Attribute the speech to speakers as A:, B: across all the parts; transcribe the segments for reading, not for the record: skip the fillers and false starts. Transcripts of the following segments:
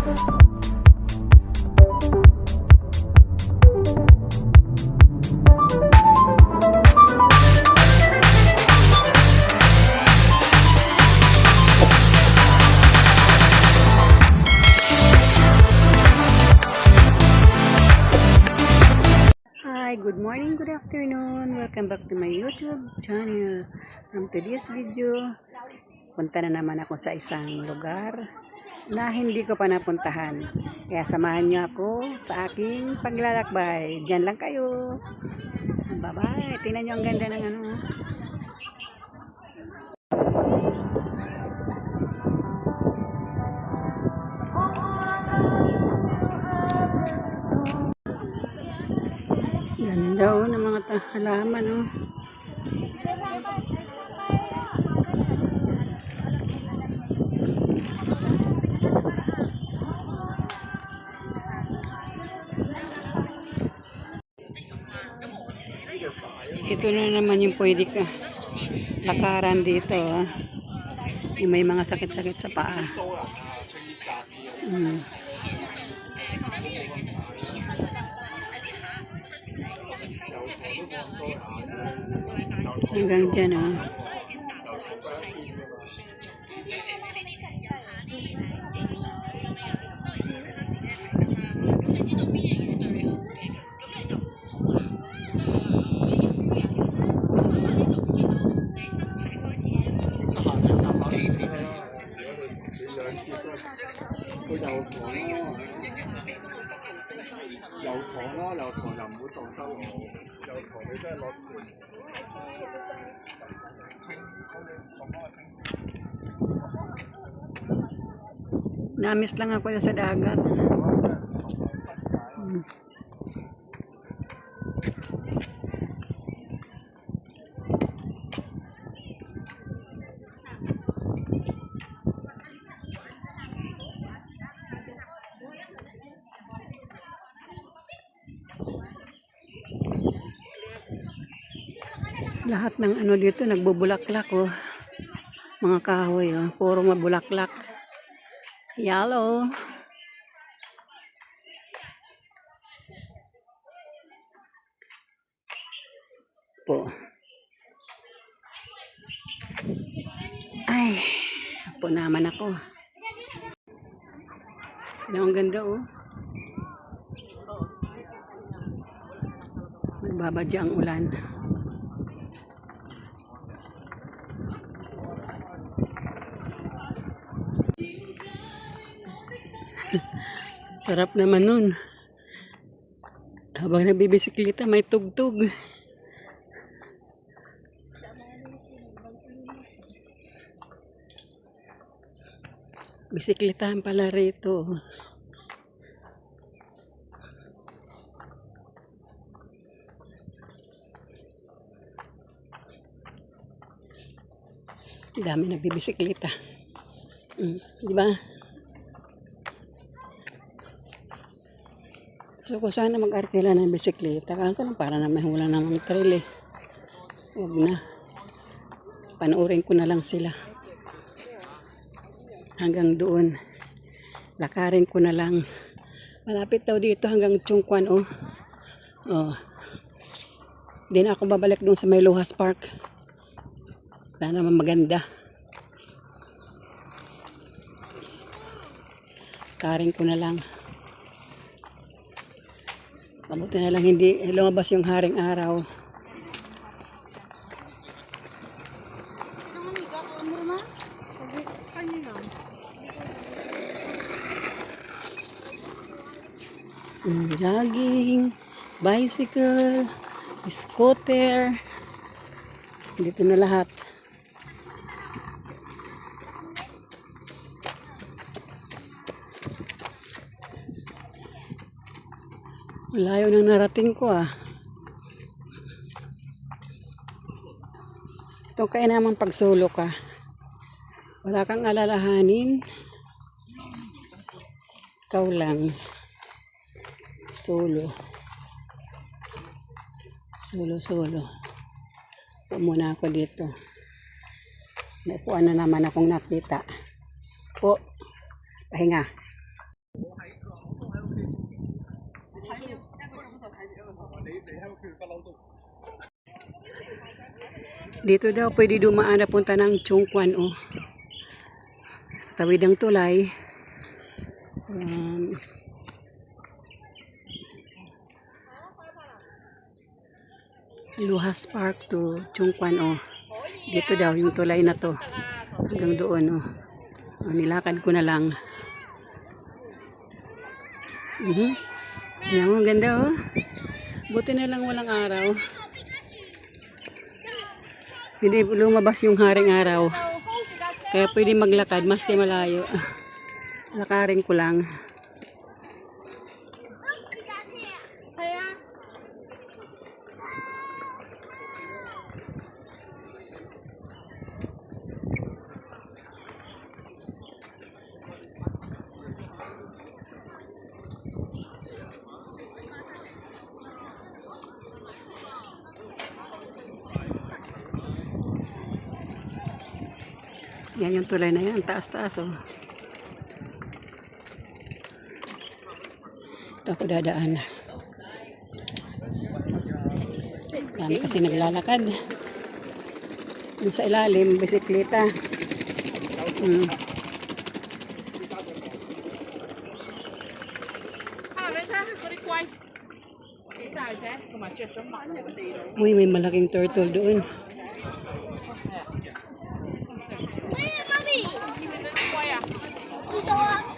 A: Hi, good morning, good afternoon. Welcome back to my YouTube channel. From today's video, punta na naman ako sa isang lugar na hindi ko pa napuntahan. Kaya samahan niyo ako sa aking paglalakbay. Diyan lang kayo. Bye-bye. Tingnan niyo ang ganda ng ano. Ganda ng mga halaman, oh. Ito na naman yung pwede ka lakaran dito, ah. Yung may mga sakit-sakit sa paa. Hanggang dyan, ah. Namiss lang ako sa dagat. Lahat ng ano dito nagbubulaklak, oh. Mga kahoy, oh. Puro mabulaklak. Yellow. Po. Ay, po naman ako. Ang ganda, oh. Magbabadya ang ulan. Sarap naman nun. Habang nabibisikleta, may tugtog. Bisikletahan pala rito. Dami nagbibisikleta. Di ba? So, kung sana mag-artila ng bisikleta, kaso lang para na may hula namang trail, eh. Huwag na. Panoorin ko na lang sila. Hanggang doon. Lakarin ko na lang. Malapit daw dito hanggang Chungkwan, oh. Oh. Hindi na ako babalik doon sa may Lohas Park. Wala naman maganda. Lakarin ko na lang. Mabuti na lang hindi lumabas yung haring araw. Jogging, bicycle, scooter. Dito na lahat. Layo nang narating ko, ah. Ito kaya naman pagsulo ka. Wala kang alalahanin. Ikaw lang. Solo. Solo. Upo muna ako dito. May upuan na naman akong nakita. Po. Pahinga. Dito daw pwede dumaan na punta ng Chongquan, oh. Tawid ang tulay. Luhas Park to Chongquan, oh. Dito daw yung tulay na to. Hanggang doon, oh. Nilakad ko na lang. Yan, ang ganda, oh. Buti na lang walang araw. Hindi lumabas yung haring araw. Kaya pwede maglakad maski malayo. Lakarin ko lang. Yan yung tulay na yan. Taas-taas, oh. Ito ako dadaan. Dami kasi naglalakad. Yung sa ilalim, bisikleta. Uy, may malaking turtle doon.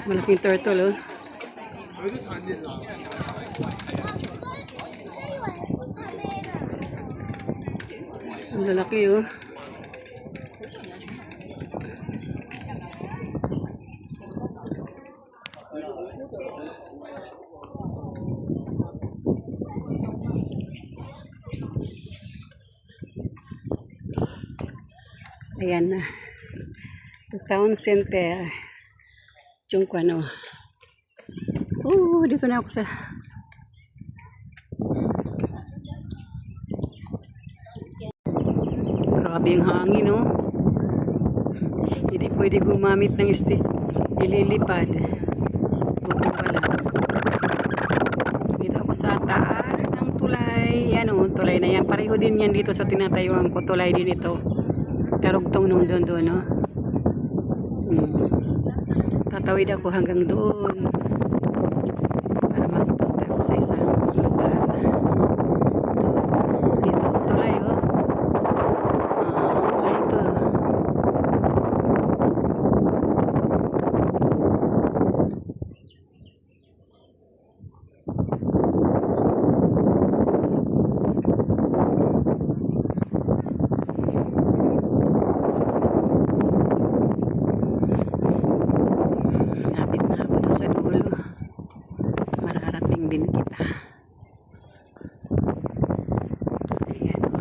A: Malaking turtle, oh. Ang lalaki, oh. Ayan na. Town Center. Chongquan, oh. Dito na ako sa... Grabe yung hangin, oh. Hindi pwede gumamit ng stick. Ililipad. Buti pala. Dito ako sa taas ng tulay. Yan, oh. Tulay na yan. Pareho din yan dito sa tinatayuan ko. Tulay din ito. Karugtong nung doon, no? Tatawid ako hanggang doon para makapunta ako sa isang lugar. Dito, tulay, oh. Tulay ito. Din kita. Ayan, oh.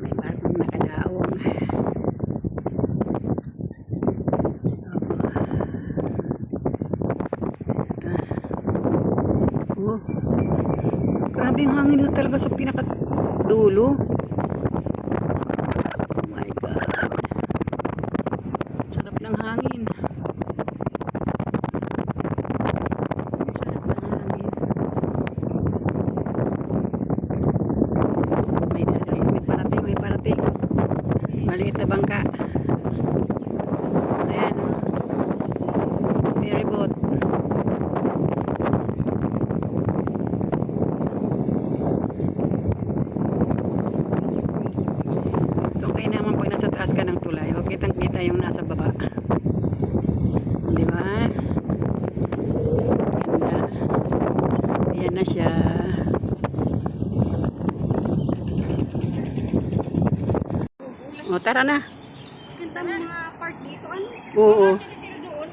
A: May barkong nakadaong. Oh. Grabe yung hangin dito talaga sa pinakadulo. Oh my God. Sarap ng hangin. Maliit na bangka. Ayan. Ferry boat. Okay naman pag nasa taas ka ng tulay. Okay, kitang-kita yung nasa baba. Di ba? Ganda. Ayan na siya. O, tara na.
B: Ganda ng mga park dito. Ano?
A: Oo.
B: Sila doon,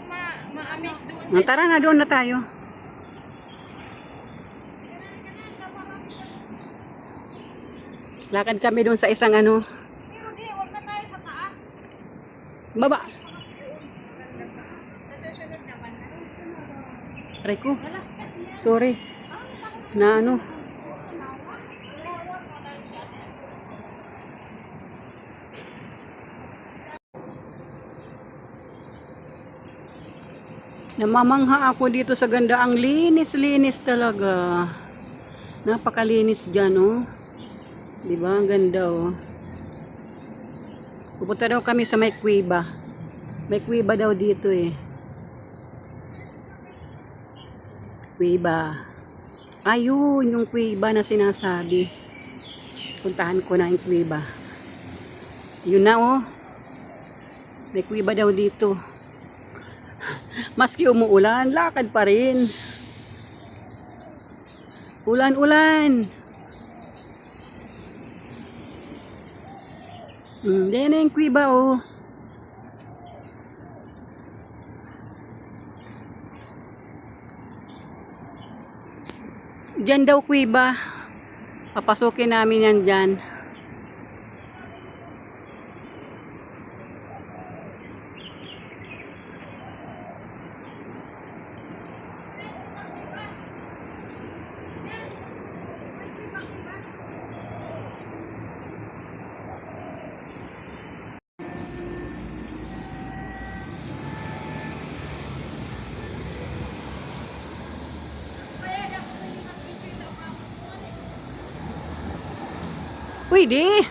B: ma-amaze doon.
A: Tara na, doon na tayo. Lakad kami doon sa isang ano.
B: Pero di, huwag na tayo sa taas.
A: Baba.
B: Sa susunod naman.
A: Aray ko. Sorry. Na ano. Namamangha ako dito sa ganda. Ang linis-linis talaga. Napakalinis dyan, oh. Diba? Ang ganda, oh. Pupunta daw kami sa may kuweba. May kuweba daw dito, eh. Kuweba. Ayun, yung kuweba na sinasabi. Puntahan ko na yung kuweba. Yun na, oh. May kuweba daw dito. Maski umuulan, lakad pa rin. Ulan-ulan. Diyan na yung kuweba, oh. Diyan daw kuweba. Papasukin namin yan dyan. Pwede.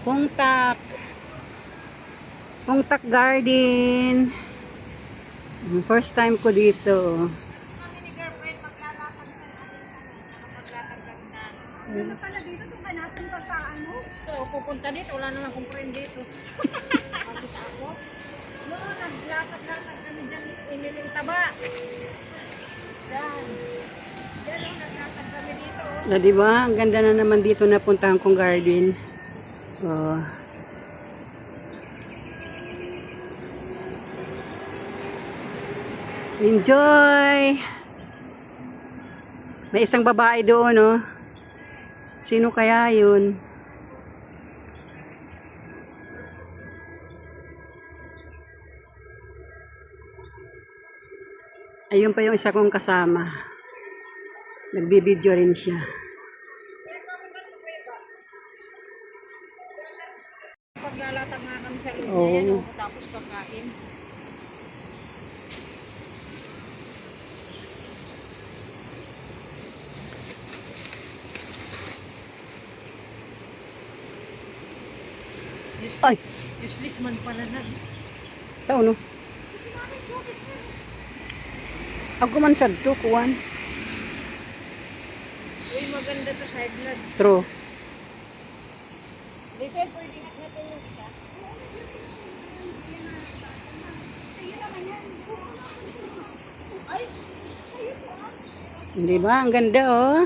A: Pungtak. Pungtak Garden. First time ko dito.
B: Kami ni girlfriend maglalakad sa maglalakad kami na. Ano pala dito kung hanapin pa sa ano? So, pupunta dito. Wala naman akong friend dito. Pagkita ako. Noon, naglalakad-lakad kami dyan. Iniling taba. Yan. Yan o, naglalakad kami dito.
A: Na, diba? Ang ganda na naman dito na puntahan kong garden. Oh. Enjoy! May isang babae doon, oh. Sino kaya yun? Ayun pa yung isa kong kasama. Nagbibideo rin siya.
B: Paglalatag nga kami sa
A: Oo.
B: lupa. Tapos kakain.
A: Ay!
B: Useless man pala na.
A: Tao, no? Ako man sad to, kuwan.
B: Uy, maganda to sa headlock.
A: True.
B: Listen, pwede natin yung isa. Ay!
A: Di ba? Ang ganda, oh.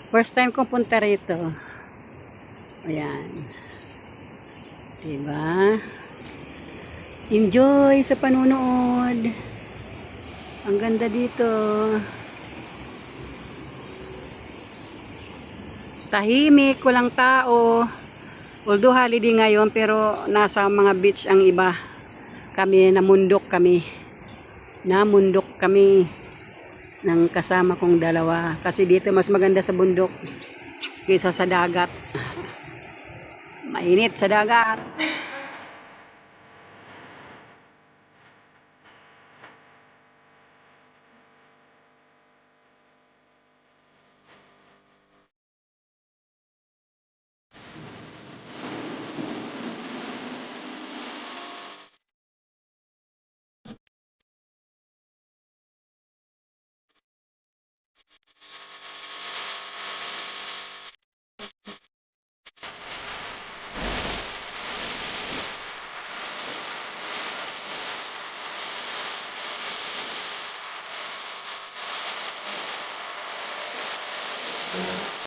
A: First time kong punta rito. Ayan. Diba? Enjoy sa panunood. Ang ganda dito. Tahimik, walang tao. Although holiday ngayon, pero nasa mga beach ang iba. Kami, namundok kami. Namundok kami ng kasama kong dalawa. Kasi dito mas maganda sa bundok kaysa sa dagat. Mainit sa dagat.